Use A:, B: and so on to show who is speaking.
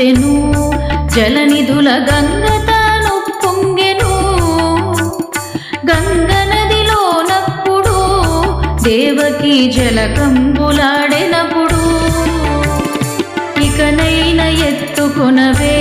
A: ప్రవహించెను జలనిధుల గంగ తాను పొంగెను గంగ నదిలోనప్పుడు దేవకి జలకంబులాడెనప్పుడు ఇకనైన ఎత్తుకొనవే